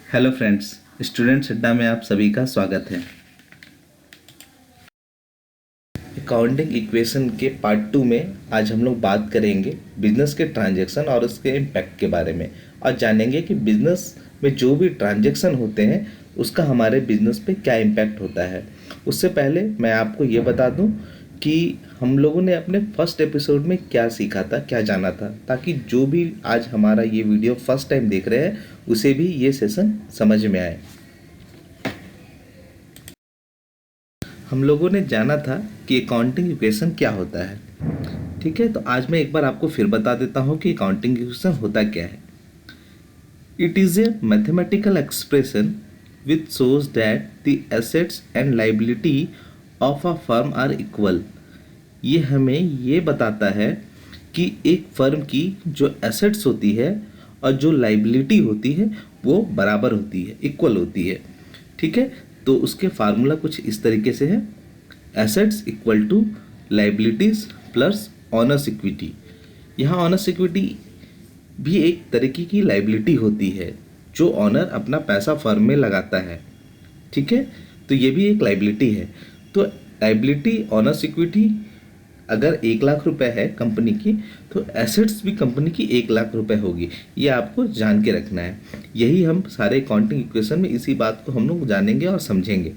Hello friends, students अड्डा में आप सभी का स्वागत है। अकाउंटिंग इक्वेशन के पार्ट 2 में आज हम लोग बात करेंगे बिजनेस के ट्रांजैक्शन और उसके इम्पैक्ट के बारे में और जानेंगे कि बिजनेस में जो भी ट्रांजैक्शन होते हैं उसका हमारे बिजनेस पे क्या इम्पैक्ट होता है। उससे पहले मैं आपको ये बता दूं कि हम लोगों ने अपने फर्स्ट एपिसोड में क्या सीखा था, क्या जाना था, ताकि जो भी आज हमारा ये वीडियो फर्स्ट टाइम देख रहे हैं उसे भी ये सेशन समझ में आए। हम लोगों ने जाना था कि अकाउंटिंग इक्वेशन क्या होता है। ठीक है, तो आज मैं एक बार आपको फिर बता देता हूँ कि अकाउंटिंग इक्वेशन होता क्या है। It is a mathematical expression which shows that the assets and liability of a firm are equal. ये हमें ये बताता है कि एक फर्म की जो एसेट्स होती है और जो लाइबिलिटी होती है वो बराबर होती है, इक्वल होती है। ठीक है, तो उसके फार्मूला कुछ इस तरीके से है। Assets equal to liabilities plus owner's equity. यहाँ ऑनर्स इक्विटी भी एक तरीके की लाइबिलिटी होती है जो ऑनर अपना पैसा फर्म में लगाता है। ठीक है, तो ये भी एक लाइबिलिटी है। तो लाइबिलिटी ऑनर्स इक्विटी अगर 1,00,000 रुपए है कंपनी की, तो एसेट्स भी कंपनी की 1,00,000 रुपए होगी। ये आपको जान के रखना है। यही हम सारे अकाउंटिंग इक्वेशन में इसी बात को हम लोग जानेंगे और समझेंगे।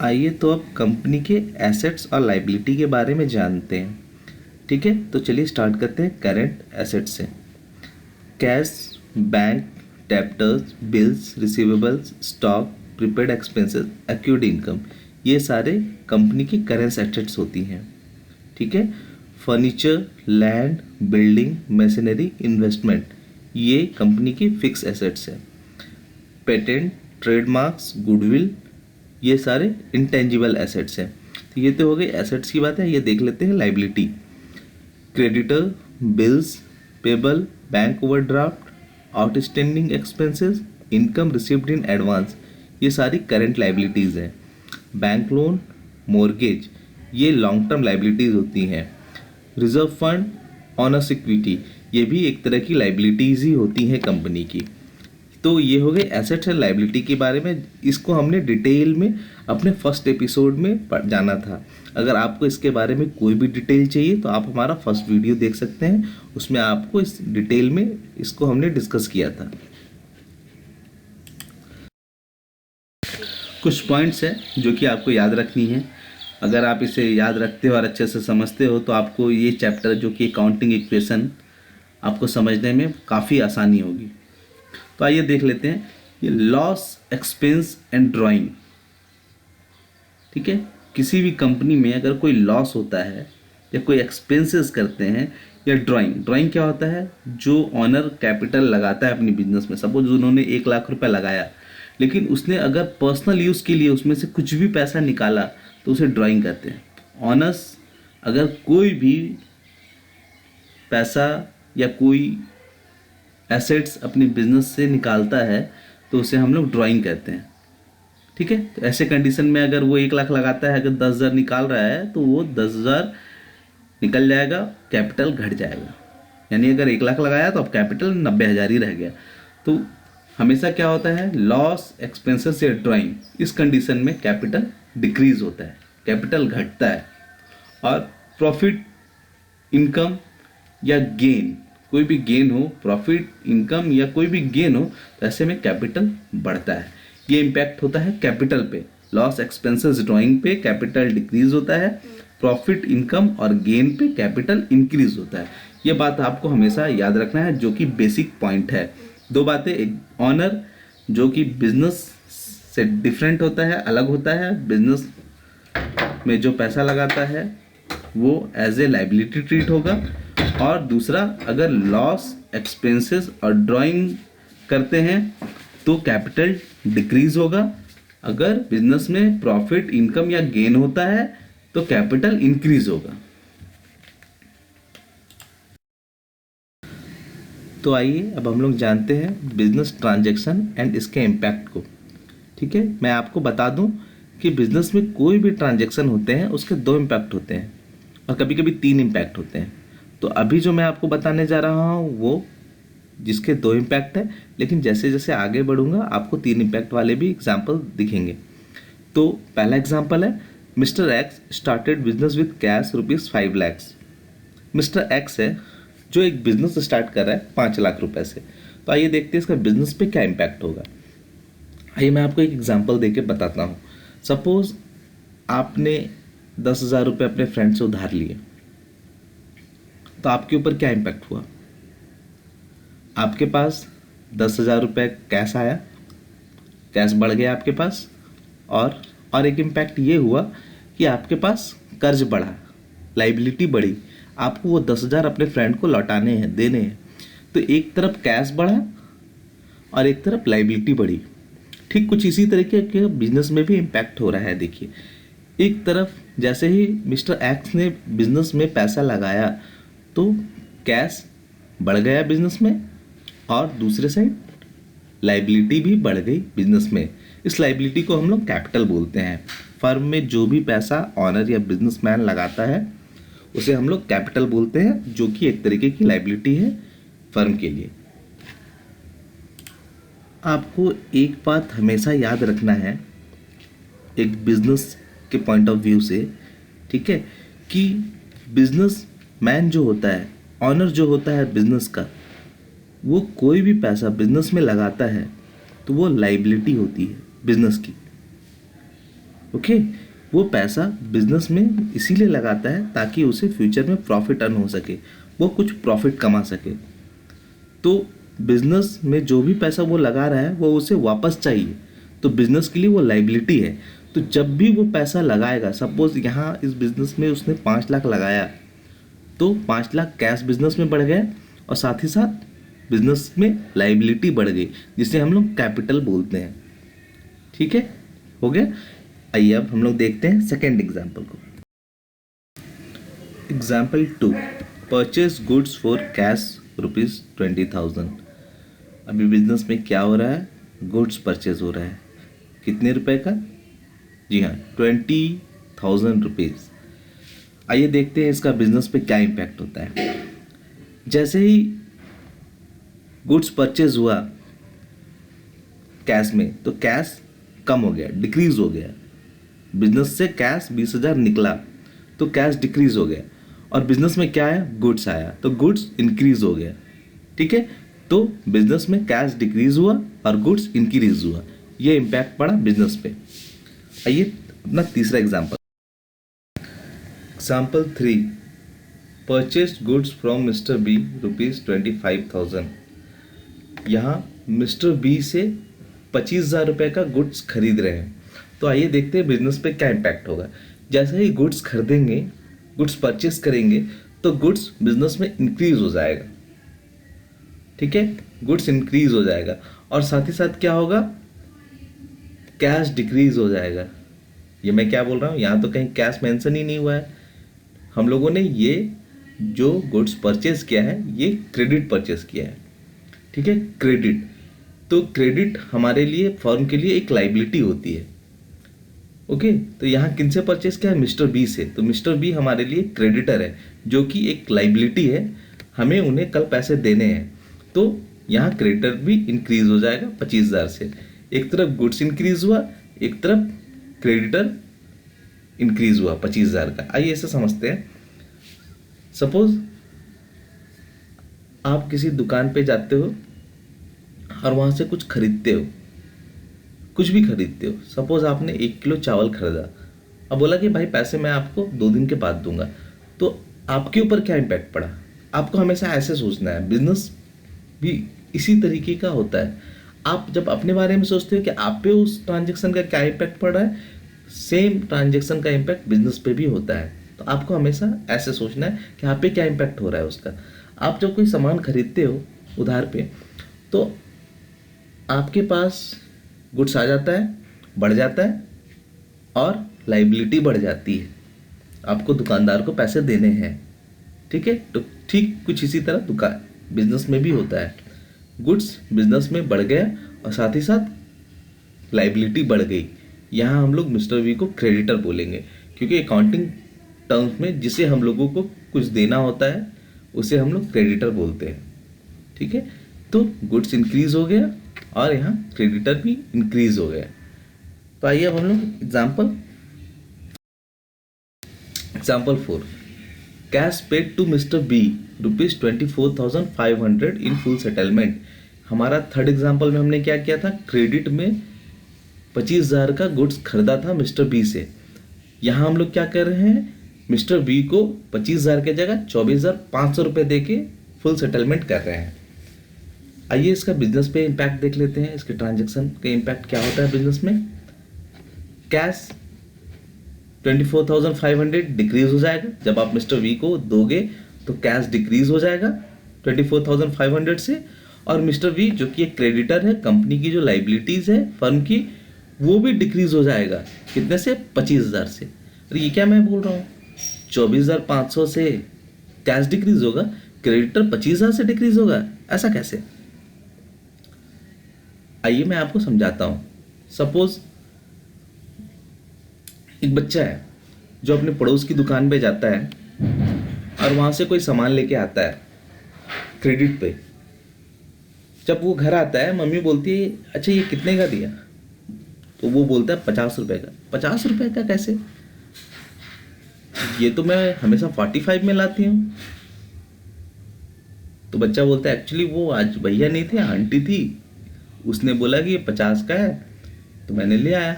आइए तो अब कंपनी के एसेट्स और लाइबिलिटी के बारे में जानते हैं। ठीक है, तो चलिए स्टार्ट करते हैं करेंट एसेट्स से। Cash, bank, debtors, bills, receivables, stock, prepaid expenses, accrued income, ये सारे कंपनी की करेंट एसेट्स होती हैं। ठीक है, furniture, land, building, machinery, investment, ये कंपनी की फिक्स एसेट्स है। पेटेंट, ट्रेडमार्क्स, गुडविल, ये सारे इंटेंजिबल एसेट्स हैं। तो ये तो हो गई एसेट्स की बात है। ये देख लेते हैं liability. Creditor, bills payable, bank overdraft, outstanding expenses, income received in advance, ये सारी करेंट लाइबिलिटीज़ हैं। बैंक लोन, मॉर्गेज, ये लॉन्ग टर्म लाइबिलिटीज़ होती हैं। रिजर्व फंड, ऑनर्स इक्विटी, ये भी एक तरह की लाइबिलिटीज़ ही होती हैं कंपनी की। तो ये हो गए एसेट्स एंड लाइबिलिटी के बारे में। इसको हमने डिटेल में अपने फर्स्ट एपिसोड में जाना था। अगर आपको इसके बारे में कोई भी डिटेल चाहिए तो आप हमारा फर्स्ट वीडियो देख सकते हैं, उसमें आपको इस डिटेल में इसको हमने डिस्कस किया था। कुछ पॉइंट्स हैं जो कि आपको याद रखनी है। अगर आप इसे याद रखते हो और अच्छे से समझते हो तो आपको ये चैप्टर जो कि अकाउंटिंग इक्वेशन आपको समझने में काफ़ी आसानी होगी। तो आइए देख लेते हैं ये लॉस, एक्सपेंस एंड ड्राइंग। ठीक है, किसी भी कंपनी में अगर कोई लॉस होता है या कोई एक्सपेंसेस करते हैं या ड्राइंग क्या होता है, जो ऑनर कैपिटल लगाता है अपनी बिजनेस में। सपोज उन्होंने 1,00,000 रुपये लगाया, लेकिन उसने अगर पर्सनल यूज़ के लिए उसमें से कुछ भी पैसा निकाला तो उसे ड्राइंग कहते हैं। ऑनर्स अगर कोई भी पैसा या कोई एसेट्स अपनी बिजनेस से निकालता है तो उसे हम लोग ड्राइंग कहते हैं। ठीक है, तो ऐसे कंडीशन में अगर वो 1,00,000 लगाता है, अगर 10,000 निकाल रहा है तो वो 10,000 निकल जाएगा, कैपिटल घट जाएगा। यानी अगर 1,00,000 लगाया तो अब कैपिटल 90,000 ही रह गया। तो हमेशा क्या होता है, लॉस, एक्सपेंसेस या ड्राइंग, इस कंडीशन में कैपिटल डिक्रीज होता है, कैपिटल घटता है। और प्रॉफिट, इनकम या गेन, कोई भी गेन हो, प्रॉफिट, इनकम या कोई भी गेन हो, तो ऐसे में कैपिटल बढ़ता है। ये इम्पैक्ट होता है कैपिटल पे। लॉस, एक्सपेंसेस, ड्राइंग पे कैपिटल डिक्रीज होता है, प्रॉफिट, इनकम और गेन पे कैपिटल इंक्रीज होता है। ये बात आपको हमेशा याद रखना है, जो कि बेसिक पॉइंट है। दो बातें, एक ऑनर जो कि बिजनेस से डिफरेंट होता है, अलग होता है, बिजनेस में जो पैसा लगाता है वो एज ए लाइबिलिटी ट्रीट होगा। और दूसरा, अगर लॉस, एक्सपेंसेस और ड्राइंग करते हैं तो कैपिटल डिक्रीज होगा। अगर बिजनेस में प्रॉफिट, इनकम या गेन होता है तो कैपिटल इंक्रीज होगा। तो आइए अब हम लोग जानते हैं बिजनेस ट्रांजैक्शन एंड इसके इम्पैक्ट को। ठीक है, मैं आपको बता दूं कि बिजनेस में कोई भी ट्रांजैक्शन होते हैं उसके 2 इम्पैक्ट होते हैं और कभी कभी 3 इम्पैक्ट होते हैं। तो अभी जो मैं आपको बताने जा रहा हूँ वो जिसके 2 इम्पैक्ट है, लेकिन जैसे जैसे आगे बढ़ूंगा आपको 3 इम्पैक्ट वाले भी एग्जाम्पल दिखेंगे। तो पहला एग्जाम्पल है, mister x started business with cash ₹5 lakh. Mister x है जो एक बिजनेस स्टार्ट कर रहा है 5 लाख रुपए से। तो आइए देखते हैं इसका बिजनेस पे क्या इम्पैक्ट होगा। आइए मैं आपको एक एग्जांपल देके बताता हूँ। सपोज आपने 10,000 रुपये अपने फ्रेंड से उधार लिए, तो आपके ऊपर क्या इम्पैक्ट हुआ? आपके पास 10,000 रुपये कैश आया, कैश बढ़ गया आपके पास, और एक इम्पैक्ट ये हुआ कि आपके पास कर्ज बढ़ा, लाइबिलिटी बढ़ी। आपको वो 10,000 अपने फ्रेंड को लौटाने हैं, देने हैं। तो एक तरफ कैश बढ़ा और एक तरफ लाइबिलिटी बढ़ी। ठीक कुछ इसी तरीके के बिजनेस में भी इम्पैक्ट हो रहा है। देखिए, एक तरफ जैसे ही मिस्टर एक्स ने बिजनेस में पैसा लगाया तो कैश बढ़ गया बिजनेस में, और दूसरे साइड लाइबिलिटी भी बढ़ गई बिजनेस में। इस लाइबिलिटी को हम लोग कैपिटल बोलते हैं। फर्म में जो भी पैसा ऑनर या बिजनेसमैन लगाता है उसे हम लोग कैपिटल बोलते हैं, जो कि एक तरीके की लाइबिलिटी है फर्म के लिए। आपको एक बात हमेशा याद रखना है एक बिजनेस के पॉइंट ऑफ व्यू से, ठीक है, कि बिजनेस मैन जो होता है, ऑनर जो होता है बिजनेस का, वो कोई भी पैसा बिजनेस में लगाता है तो वो लाइबिलिटी होती है बिजनेस की। ओके, वो पैसा बिजनेस में इसीलिए लगाता है ताकि उसे फ्यूचर में प्रॉफिट अर्न हो सके, वो कुछ प्रॉफिट कमा सके। तो बिजनेस में जो भी पैसा वो लगा रहा है वो उसे वापस चाहिए, तो बिजनेस के लिए वो लाइबिलिटी है। तो जब भी वो पैसा लगाएगा, सपोज यहाँ इस बिजनेस में उसने 5 लाख लगाया, तो 5 लाख कैश बिजनेस में बढ़ गया और साथ ही साथ बिजनेस में लाइबिलिटी बढ़ गई, जिसे हम लोग कैपिटल बोलते हैं। ठीक है, हो गया। आइए अब हम लोग देखते हैं सेकेंड एग्जाम्पल को। Example 2, purchase goods for cash ₹20,000। अभी बिजनेस में क्या हो रहा है? गुड्स परचेज हो रहा है। कितने रुपए का? जी हाँ, ₹20,000। आइए देखते हैं इसका बिजनेस पे क्या इम्पैक्ट होता है। जैसे ही गुड्स परचेज हुआ कैश में, तो कैश कम हो गया, डिक्रीज हो गया। बिजनेस से कैश 20,000 निकला तो कैश डिक्रीज हो गया, और बिजनेस में क्या है? गुड्स आया तो गुड्स इंक्रीज हो गया। ठीक है, तो बिजनेस में कैश डिक्रीज हुआ और गुड्स इंक्रीज हुआ, ये इम्पैक्ट पड़ा बिजनेस पे। आइए अपना तीसरा example, example 3, purchase goods from mister B ₹25,000। यहाँ मिस्टर बी से 25,000 रुपये का गुड्स खरीद रहे हैं। तो आइए देखते हैं बिजनेस पे क्या इम्पैक्ट होगा। जैसे ही गुड्स खरीदेंगे, गुड्स परचेस करेंगे, तो गुड्स बिजनेस में इंक्रीज हो जाएगा। ठीक है, गुड्स इंक्रीज हो जाएगा, और साथ ही साथ क्या होगा? कैश डिक्रीज हो जाएगा। ये मैं क्या बोल रहा हूँ, यहाँ तो कहीं कैश मेंशन ही नहीं हुआ है। हम लोगों ने ये जो गुड्स परचेज किया है ये क्रेडिट परचेज किया है। ठीक है, क्रेडिट। तो क्रेडिट हमारे लिए, फर्म के लिए एक लाइबिलिटी होती है। ओके, तो यहाँ किन से परचेज किया है? मिस्टर बी से। तो मिस्टर बी हमारे लिए क्रेडिटर है, जो कि एक लाइबिलिटी है, हमें उन्हें कल पैसे देने हैं। तो यहाँ क्रेडिटर भी इंक्रीज हो जाएगा 25,000 से। एक तरफ गुड्स इंक्रीज हुआ, एक तरफ क्रेडिटर इंक्रीज हुआ 25,000 का। आइए ऐसे समझते हैं। सपोज आप किसी दुकान पे जाते हो और वहाँ से कुछ खरीदते हो, कुछ भी खरीदते हो। सपोज आपने 1 किलो चावल खरीदा, अब बोला कि भाई पैसे मैं आपको 2 दिन के बाद दूंगा। तो आपके ऊपर क्या इम्पैक्ट पड़ा? आपको हमेशा ऐसे सोचना है। बिजनेस भी इसी तरीके का होता है। आप जब अपने बारे में सोचते हो कि आप पे उस ट्रांजेक्शन का क्या इम्पैक्ट पड़ रहा है, सेम ट्रांजेक्शन का इम्पैक्ट बिजनेस पे भी होता है। तो आपको हमेशा ऐसे सोचना है कि आप पे क्या इम्पैक्ट हो रहा है उसका। आप जब कोई सामान खरीदते हो उधार पे, तो आपके पास गुड्स आ जाता है, बढ़ जाता है, और लाइबिलिटी बढ़ जाती है। आपको दुकानदार को पैसे देने हैं। ठीक है, तो ठीक कुछ इसी तरह दुकान बिजनेस में भी होता है। गुड्स बिजनेस में बढ़ गया और साथ ही साथ लाइबिलिटी बढ़ गई। यहाँ हम लोग मिस्टर वी को क्रेडिटर बोलेंगे, क्योंकि अकाउंटिंग टर्म्स में जिसे हम लोगों को कुछ देना होता है उसे हम लोग क्रेडिटर बोलते हैं। ठीक है, तो गुड्स इंक्रीज हो गया और यहाँ क्रेडिटर भी इंक्रीज हो गया। तो आइए अब हम लोग example 4, cash paid to mister B ₹24,500 in full settlement. हमारा थर्ड एग्जाम्पल में हमने क्या किया था, क्रेडिट में 25,000 का गुड्स खरीदा था मिस्टर बी से। यहाँ हम लोग क्या कर रहे हैं, मिस्टर बी को 25,000 के जगह 24,500 रुपये दे के फुल सेटलमेंट कर रहे हैं। आइए इसका बिजनेस पे इम्पैक्ट देख लेते हैं, इसके ट्रांजैक्शन का इम्पैक्ट क्या होता है बिजनेस में। कैश 24,500 डिक्रीज हो जाएगा, जब आप मिस्टर वी को दोगे तो कैश डिक्रीज हो जाएगा 24,500 से, और मिस्टर वी जो कि एक क्रेडिटर है, कंपनी की जो लाइबिलिटीज है फर्म की, वो भी डिक्रीज हो जाएगा। कितने से, 25,000 से। अरे ये क्या मैं बोल रहा हूँ, 24,500 से कैश डिक्रीज होगा, क्रेडिटर 25,000 से डिक्रीज होगा, ऐसा कैसे। आइए मैं आपको समझाता हूँ। सपोज एक बच्चा है जो अपने पड़ोस की दुकान पे जाता है और वहां से कोई सामान लेके आता है क्रेडिट पे। जब वो घर आता है, मम्मी बोलती है अच्छा ये कितने का दिया, तो वो बोलता है 50 रुपए का। 50 रुपए का कैसे, ये तो मैं हमेशा 45 में लाती हूँ। तो बच्चा बोलता है एक्चुअली वो आज भैया नहीं थे, आंटी थी, उसने बोला कि ये 50 का है तो मैंने ले आया।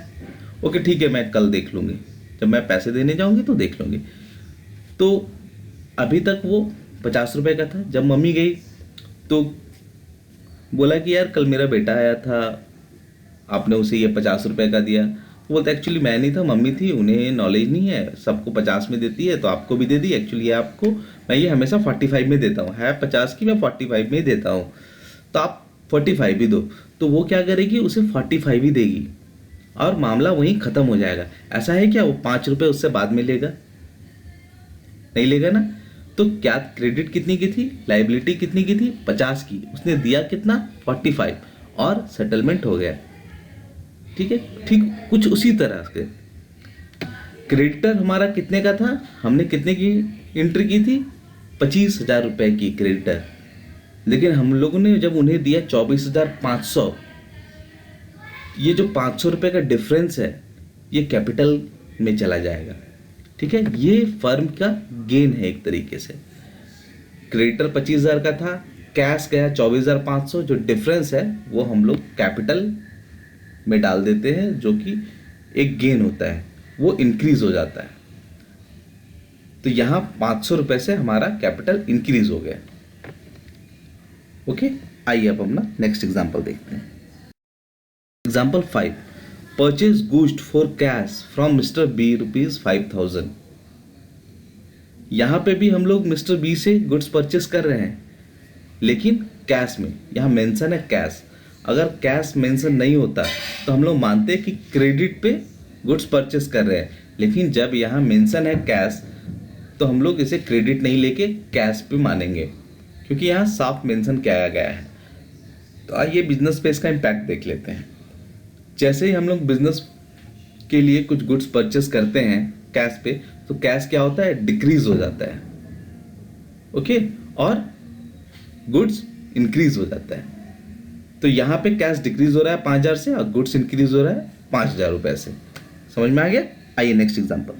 ओके ठीक है, मैं कल देख लूँगी, जब मैं पैसे देने जाऊँगी तो देख लूँगी। तो अभी तक वो 50 रुपए का था। जब मम्मी गई तो बोला कि यार कल मेरा बेटा आया था, आपने उसे ये 50 रुपए का दिया। तो बोलता एक्चुअली मैं नहीं था, मम्मी थी, उन्हें नॉलेज नहीं है, सबको 50 में देती है तो आपको भी दे दी। एक्चुअली ये आपको मैं ये हमेशा 45 में देता हूँ, है 50 की, मैं 45 में ही देता हूँ, तो आप 45 ही दो। तो वो क्या करेगी, उसे 45 ही देगी और मामला वहीं ख़त्म हो जाएगा। ऐसा है क्या वो 5 रुपये उससे बाद में लेगा, नहीं लेगा ना। तो क्या क्रेडिट कितनी की थी, लाइबिलिटी कितनी की थी, 50 की, उसने दिया कितना, 45, और सेटलमेंट हो गया। ठीक है, ठीक कुछ उसी तरह से क्रेडिटर हमारा कितने का था, हमने कितने की एंट्री की थी, 25,000 रुपए की क्रेडिटर, लेकिन हम लोगों ने जब उन्हें दिया 24,500, ये जो 500 रुपये का डिफरेंस है ये कैपिटल में चला जाएगा। ठीक है, ये फर्म का गेन है एक तरीके से। क्रेडिटर 25,000 का था, कैश गया 24,500, जो डिफरेंस है वो हम लोग कैपिटल में डाल देते हैं, जो कि एक गेन होता है, वो इंक्रीज हो जाता है। तो यहाँ 500 रुपये से हमारा कैपिटल इंक्रीज हो गया। ओके, आइए अब हम ना नेक्स्ट एग्जांपल देखते हैं। Example 5, purchase goods for cash from mister B ₹5,000। यहाँ पे भी हम लोग मिस्टर बी से गुड्स परचेस कर रहे हैं, लेकिन कैश में। यहाँ मेंशन है कैश। अगर कैश मेंशन नहीं होता तो हम लोग मानते हैं कि क्रेडिट पे गुड्स परचेस कर रहे हैं, लेकिन जब यहाँ मेंशन है कैश तो हम लोग इसे क्रेडिट नहीं लेके कैश पे मानेंगे, क्योंकि यहाँ साफ मेंशन किया गया है। तो आइए बिजनेस पे इसका इम्पैक्ट देख लेते हैं। जैसे ही हम लोग बिजनेस के लिए कुछ गुड्स परचेस करते हैं कैश पे, तो कैश क्या होता है, डिक्रीज हो जाता है। ओके, और गुड्स इंक्रीज हो जाता है। तो यहाँ पे कैश डिक्रीज हो रहा है 5,000 से और गुड्स इंक्रीज हो रहा है 5,000 रुपए से। समझ में आ गया। आइए next example.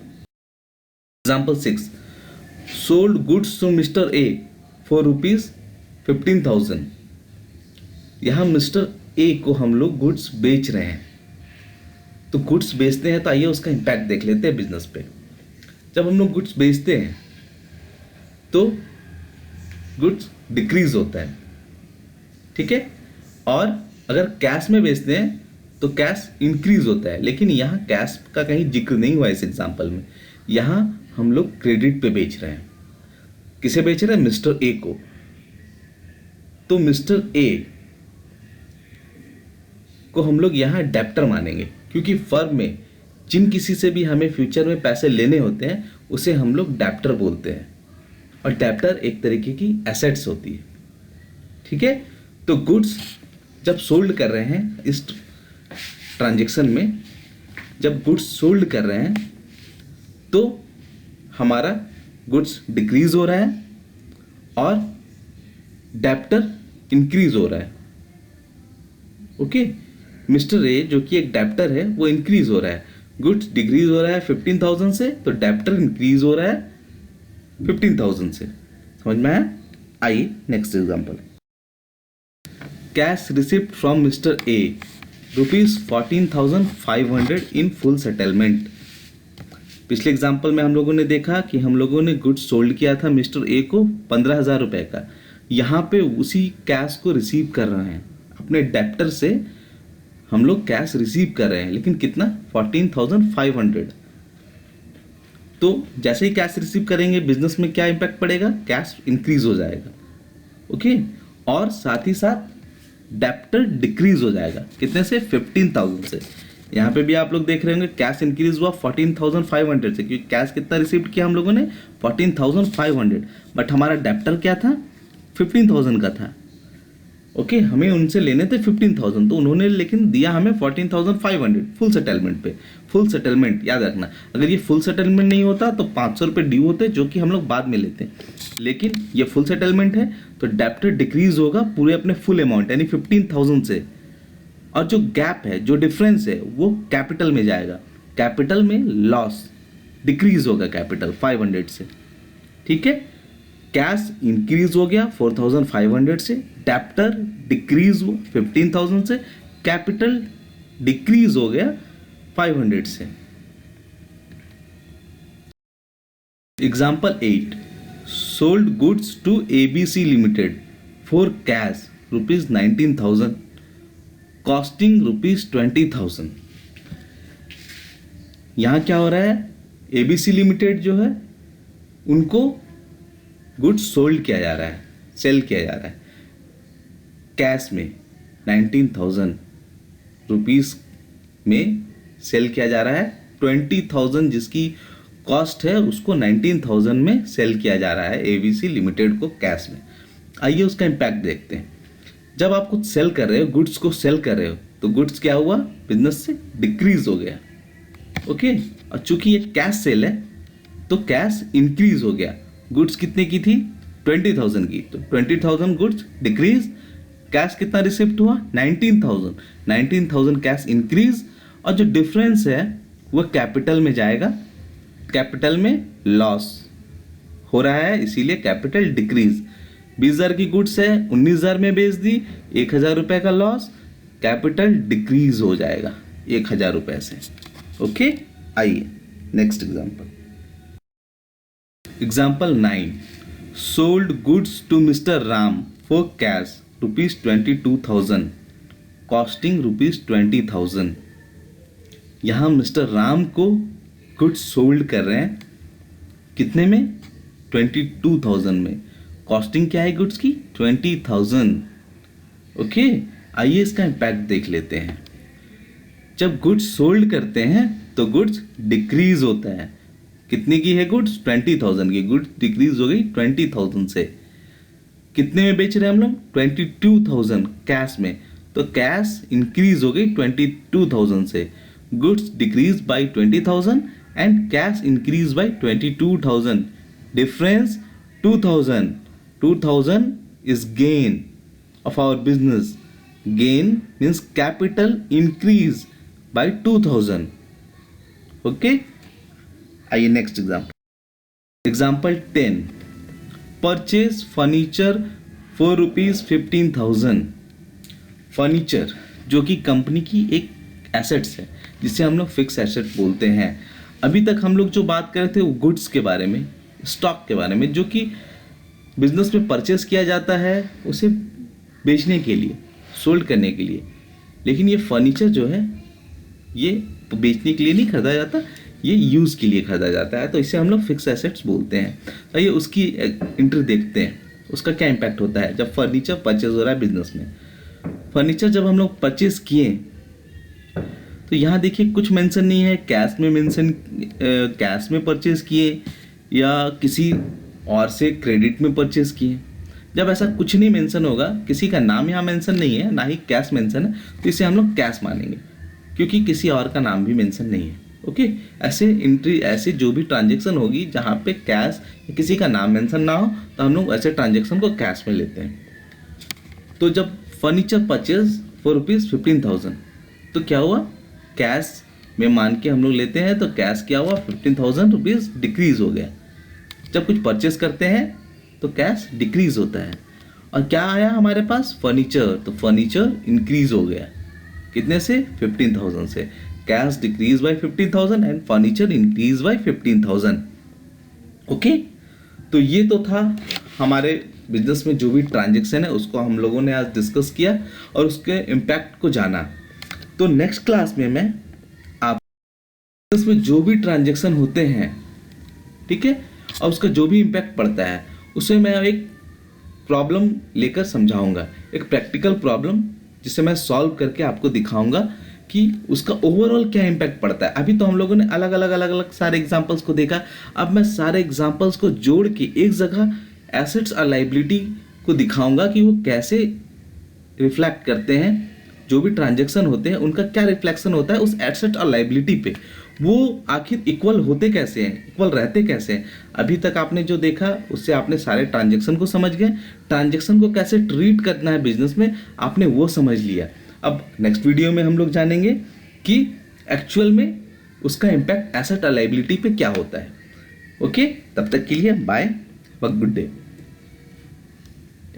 Example 6, sold goods to mister A for ₹15,000। यहाँ मिस्टर ए को हम लोग गुड्स बेच रहे हैं। तो गुड्स बेचते हैं तो आइए उसका इम्पैक्ट देख लेते हैं बिजनेस पे। जब हम लोग गुड्स बेचते हैं तो गुड्स डिक्रीज होता है, ठीक है, और अगर कैश में बेचते हैं तो कैश इंक्रीज होता है। लेकिन यहाँ कैश का कहीं जिक्र नहीं हुआ इस एग्जांपल में। यहाँ हम लोग क्रेडिट पे बेच रहे हैं। किसे बेच रहे हैं, मिस्टर ए को। तो मिस्टर ए को हम लोग यहाँ डेप्टर मानेंगे, क्योंकि फर्म में जिन किसी से भी हमें फ्यूचर में पैसे लेने होते हैं उसे हम लोग डेप्टर बोलते हैं, और डेप्टर एक तरीके की एसेट्स होती है। ठीक है, तो गुड्स जब सोल्ड कर रहे हैं इस ट्रांजैक्शन में, जब गुड्स सोल्ड कर रहे हैं तो हमारा गुड्स डिक्रीज हो रहा है और डेप्टर इंक्रीज हो रहा है। ओके, मिस्टर ए जो कि एक डेप्टर है वो इंक्रीज हो रहा है, गुड्स डिक्रीज हो रहा है 15,000 से, तो डेप्टर इंक्रीज हो रहा है 15,000 से। समझ में आया? आइए next example, cash receipt from mister A ₹14,500 in full settlement. पिछले एग्जांपल में हम लोगों ने देखा कि हम लोगों ने गुड्स सोल्ड किया था मिस्टर ए को 15,000 रुपए का। यहाँ पे उसी कैश को रिसीव कर रहे हैं, अपने डेप्टर से हम लोग कैश रिसीव कर रहे हैं, लेकिन कितना? 14,500। तो जैसे ही कैश रिसीव करेंगे बिजनेस में क्या इम्पैक्ट पड़ेगा? कैश इंक्रीज हो जाएगा। ओके, और साथ ही साथ डेप्टर डिक्रीज हो जाएगा, कितने से? 15,000 से। यहाँ पे भी आप लोग देख रहे होंगे कैश इंक्रीज हुआ 14,500 से, क्योंकि कैश कितना रिसीव किया हम लोगों ने? 14,500, बट हमारा डेप्टर क्या था? 15,000 का था। ओके, हमें उनसे लेने थे 15,000, तो उन्होंने लेकिन दिया हमें 14,500 फुल सेटलमेंट पे। फुल सेटलमेंट याद रखना, अगर ये फुल सेटलमेंट नहीं होता तो 500 रुपये ड्यू होते, जो कि हम लोग बाद में लेते हैं, लेकिन ये फुल सेटलमेंट है तो डेप्टर डिक्रीज होगा पूरे अपने फुल अमाउंट यानी 15,000 से, और जो गैप है, जो डिफरेंस है, वो कैपिटल में जाएगा। कैपिटल में लॉस, डिक्रीज होगा कैपिटल 500 से। ठीक है, कैश इंक्रीज हो गया 4,500 से, डेप्टर डिक्रीज हुआ 15,000 से, कैपिटल डिक्रीज हो गया 500 से। Example 8, sold goods to ABC limited for cash ₹19,000 costing ₹20,000। यहां क्या हो रहा है? एबीसी लिमिटेड जो है उनको गुड्स सोल्ड किया जा रहा है, सेल किया जा रहा है कैश में 19,000 रुपीस में सेल किया जा रहा है। 20,000 जिसकी कॉस्ट है उसको 19,000 में सेल किया जा रहा है एबीसी लिमिटेड को कैश में। आइए उसका इम्पैक्ट देखते हैं। जब आप कुछ सेल कर रहे हो, गुड्स को सेल कर रहे हो, तो गुड्स क्या हुआ? बिजनेस से डिक्रीज हो गया। ओके, और चूंकि ये कैश सेल है तो कैश इंक्रीज हो गया। गुड्स कितने की थी? 20,000 की, तो 20,000 गुड्स डिक्रीज, कैश कितना रिसिप्ट हुआ? 19,000। 19,000 कैश इंक्रीज, और जो डिफरेंस है वो कैपिटल में जाएगा। कैपिटल में लॉस हो रहा है, इसीलिए कैपिटल डिक्रीज। 20,000 की गुड्स है, 19,000 में बेच दी, 1,000 रुपए का लॉस, कैपिटल डिक्रीज हो जाएगा 1,000 रुपए से। ओके, आइए next example. Example 9, sold goods to mister Ram for cash ₹22,000 costing ₹20,000। यहाँ मिस्टर राम को गुड्स सोल्ड कर रहे हैं कितने में? 22,000 में। कॉस्टिंग क्या है गुड्स की? 20,000। ओके, आइए इसका इम्पैक्ट देख लेते हैं। जब गुड्स सोल्ड करते हैं तो गुड्स डिक्रीज होता है। कितने की है गुड्स? 20,000 की। गुड्स डिक्रीज हो गई 20,000 से। कितने में बेच रहे हैं हम लोग? 22,000 कैश में, तो कैश इंक्रीज हो गई 22,000 से। Goods decrease by 20,000 and cash increase by 22,000। Difference 2,000। 2,000 is gain of our business. Gain means capital increase by 2,000. Okay? आइए next example 10, purchase furniture for ₹15,000। Furniture जो कि कंपनी की एक एसेट्स है, जिसे हम लोग फिक्स एसेट बोलते हैं। अभी तक हम लोग जो बात कर रहे थे वो गुड्स के बारे में, स्टॉक के बारे में, जो कि बिजनेस में परचेस किया जाता है उसे बेचने के लिए, सोल्ड करने के लिए। लेकिन ये फर्नीचर जो है ये बेचने के लिए नहीं खरीदा जाता, ये यूज़ के लिए खरीदा जाता है, तो इसे हम लोग फिक्स एसेट्स बोलते हैं। तो ये उसकी इंट्री देखते हैं, उसका क्या इम्पैक्ट होता है जब फर्नीचर परचेज हो रहा है बिजनेस में। फर्नीचर जब हम लोग परचेज किए तो यहाँ देखिए कुछ मेंशन नहीं है कैश में, कैश में परचेज किए या किसी और से क्रेडिट में परचेज किए। जब ऐसा कुछ नहीं मेंशन होगा, किसी का नाम यहाँ मेंशन नहीं है, ना ही कैश मेंशन है, तो इसे हम लोग कैश मानेंगे, क्योंकि किसी और का नाम भी मेंशन नहीं है। ओके, ऐसे जो भी ट्रांजेक्शन होगी जहाँ पे कैश या किसी का नाम मेंशन ना हो, तो हम लोग ऐसे ट्रांजेक्शन को कैश में लेते हैं। तो जब फर्नीचर परचेज फॉर ₹15,000, तो क्या हुआ, कैश में मान के हम लोग लेते हैं तो कैश क्या हुआ, ₹15,000 डिक्रीज हो गया। जब कुछ परचेस करते हैं तो कैश डिक्रीज होता है। और क्या आया हमारे पास, फर्नीचर, तो फर्नीचर इंक्रीज हो गया, कितने से, 15,000 से। Cash decrease by 15,000 and furniture increase by 15,000। Okay, तो ये तो था हमारे बिजनेस में जो भी ट्रांजेक्शन है उसको हम लोगों ने आज डिस्कस किया और उसके इम्पैक्ट को जाना। तो नेक्स्ट क्लास में मैं आप बिजनेस में जो भी ट्रांजेक्शन होते हैं, ठीक है, और उसका जो भी इम्पैक्ट पड़ता है उसे मैं एक प्रॉब्लम लेकर समझाऊंगा, एक प्रैक्टिकल प्रॉब्लम जिसे मैं सॉल्व करके आपको दिखाऊंगा कि उसका ओवरऑल क्या इम्पैक्ट पड़ता है। अभी तो हम लोगों ने अलग अलग सारे एग्जांपल्स को देखा, अब मैं सारे एग्जांपल्स को जोड़ के एक जगह एसेट्स और लायबिलिटी को दिखाऊंगा कि वो कैसे रिफ्लेक्ट करते हैं, जो भी ट्रांजैक्शन होते हैं उनका क्या रिफ्लेक्शन होता है उस एसेट और लायबिलिटी पे, वो आखिर इक्वल होते कैसे हैं, इक्वल रहते कैसे हैं। अभी तक आपने जो देखा उससे आपने सारे ट्रांजैक्शन को समझ गए, ट्रांजैक्शन को कैसे ट्रीट करना है बिजनेस में आपने वो समझ लिया। अब नेक्स्ट वीडियो में हम लोग जानेंगे कि एक्चुअल में उसका इम्पैक्ट एसेट और लायबिलिटी पे क्या होता है। ओके, तब तक के लिए bye, good day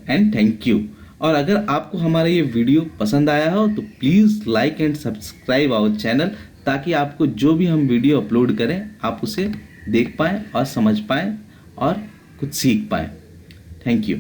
and thank you. और अगर आपको हमारा ये वीडियो पसंद आया हो तो please like and subscribe our channel, ताकि आपको जो भी हम वीडियो अपलोड करें आप उसे देख पाएँ और समझ पाएँ और कुछ सीख पाएँ। Thank you.